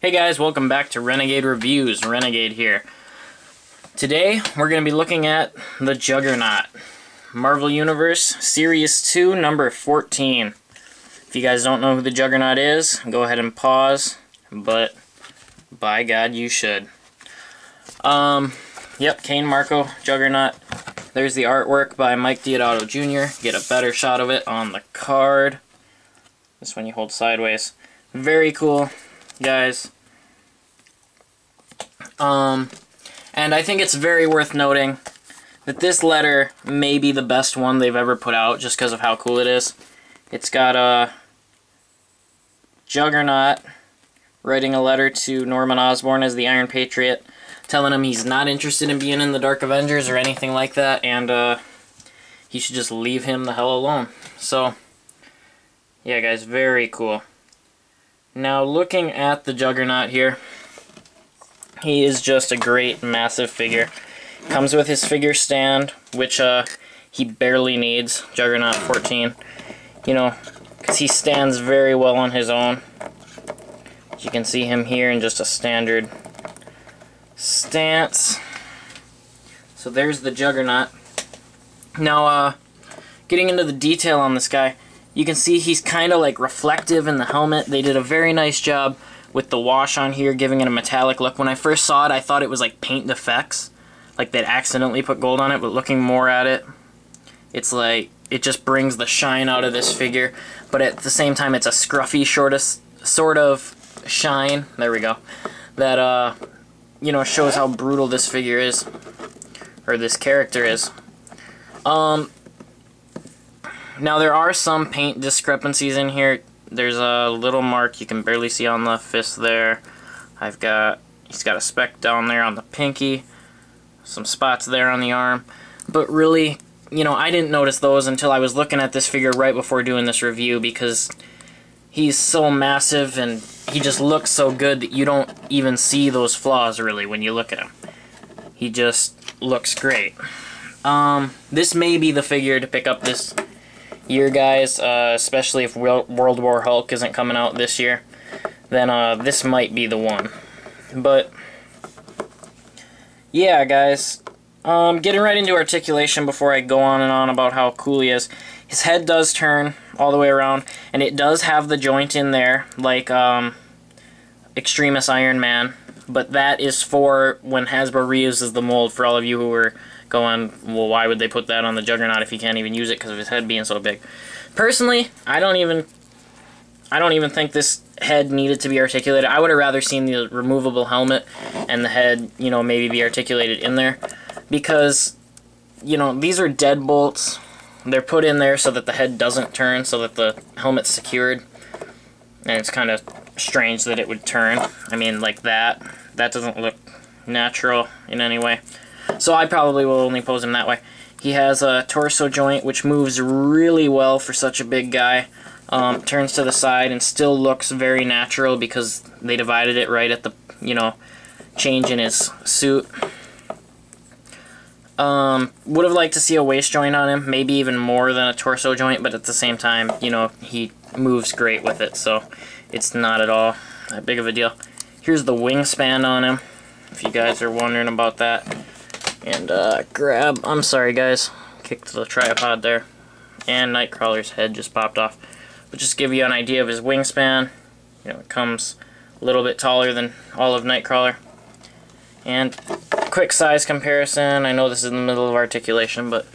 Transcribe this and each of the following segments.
Hey guys, welcome back to Renegade Reviews. Renegade here. Today, we're going to be looking at the Juggernaut. Marvel Universe, Series 2, number 14. If you guys don't know who the Juggernaut is, go ahead and pause, but by God, you should. Yep, Cain Marko, Juggernaut. There's the artwork by Mike Deodato Jr. Get a better shot of it on the card. This one you hold sideways. Very cool, guys. And I think it's very worth noting that this letter may be the best one they've ever put out just because of how cool it is. It's got a Juggernaut writing a letter to Norman Osborn as the Iron Patriot, telling him he's not interested in being in the Dark Avengers or anything like that, and he should just leave him the hell alone. So, yeah guys, very cool. Now looking at the Juggernaut here, he is just a great, massive figure. Comes with his figure stand, which he barely needs, Juggernaut 14. You know, because he stands very well on his own. You can see him here in just a standard stance. So there's the Juggernaut. Now, getting into the detail on this guy, you can see he's kind of like reflective in the helmet. They did a very nice job with the wash on here, giving it a metallic look. When I first saw it, I thought it was like paint defects, like they'd accidentally put gold on it, but looking more at it, it's like, it just brings the shine out of this figure, but at the same time, it's a scruffy sort of shine, there we go, that, you know, shows how brutal this figure is, or this character is. Now, there are some paint discrepancies in here. There's a little mark you can barely see on the fist there. He's got a speck down there on the pinky, some spots there on the arm, but really, you know, I didn't notice those until I was looking at this figure right before doing this review, because he's so massive and he just looks so good that you don't even see those flaws really when you look at him. He just looks great. This may be the figure to pick up this year, guys, especially if World War Hulk isn't coming out this year, then this might be the one. But yeah, guys, getting right into articulation before I go on and on about how cool he is. His head does turn all the way around, and it does have the joint in there, like Extremis Iron Man, but that is for when Hasbro reuses the mold, for all of you who were going, well, why would they put that on the Juggernaut if he can't even use it because of his head being so big? Personally, I don't even think this head needed to be articulated. I would have rather seen the removable helmet and the head, you know, maybe be articulated in there, because, you know, these are deadbolts. They're put in there so that the head doesn't turn, so that the helmet's secured, and it's kind of strange that it would turn. I mean, like that doesn't look natural in any way. So I probably will only pose him that way. He has a torso joint which moves really well for such a big guy. Turns to the side and still looks very natural because they divided it right at the, you know, change in his suit. Would have liked to see a waist joint on him, maybe even more than a torso joint, but at the same time, you know, he moves great with it, so it's not at all that big of a deal. Here's the wingspan on him, if you guys are wondering about that. And I'm sorry guys, kicked the tripod there, and Nightcrawler's head just popped off. But just give you an idea of his wingspan, you know, it comes a little bit taller than all of Nightcrawler. And quick size comparison, I know this is in the middle of articulation, but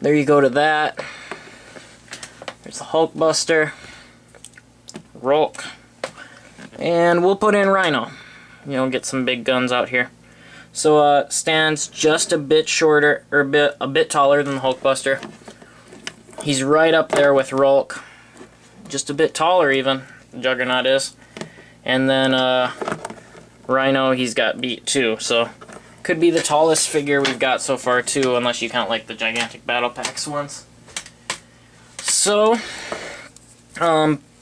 there you go to that. There's the Hulkbuster, Rolk, and we'll put in Rhino. You know, get some big guns out here. So stands just a bit shorter, or a bit taller than the Hulkbuster. He's right up there with Rolk, just a bit taller even, Juggernaut is. And then Rhino, he's got beat too, so could be the tallest figure we've got so far too, unless you count like the gigantic Battle Packs ones. So,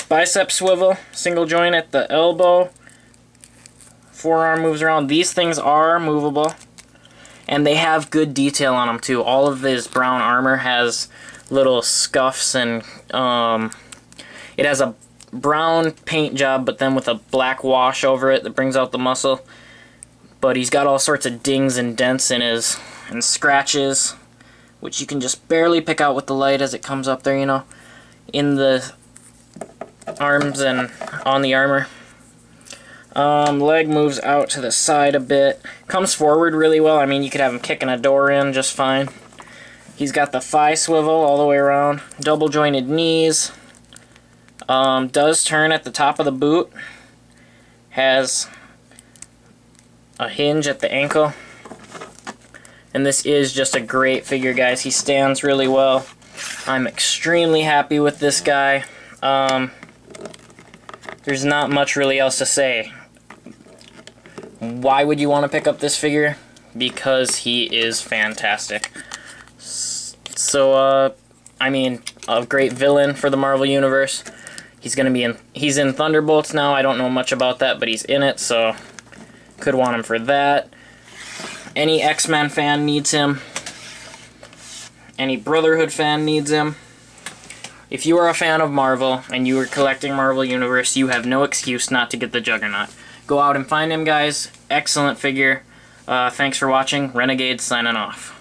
bicep swivel, single joint at the elbow. Forearm moves around. These things are movable, and they have good detail on them too. All of his brown armor has little scuffs, and it has a brown paint job, but then with a black wash over it that brings out the muscle. But he's got all sorts of dings and dents in his, and scratches, which you can just barely pick out with the light as it comes up there, you know, in the arms and on the armor. Leg moves out to the side a bit. Comes forward really well. I mean, you could have him kicking a door in just fine. He's got the thigh swivel all the way around. Double jointed knees. Does turn at the top of the boot. Has a hinge at the ankle. And this is just a great figure, guys. He stands really well. I'm extremely happy with this guy. There's not much really else to say. Why would you want to pick up this figure? Because he is fantastic. So, I mean, a great villain for the Marvel Universe. He's in Thunderbolts now. I don't know much about that, but he's in it, so could want him for that. Any X-Men fan needs him. Any Brotherhood fan needs him. If you are a fan of Marvel and you are collecting Marvel Universe, you have no excuse not to get the Juggernaut. Go out and find him, guys. Excellent figure. Thanks for watching. Renegade signing off.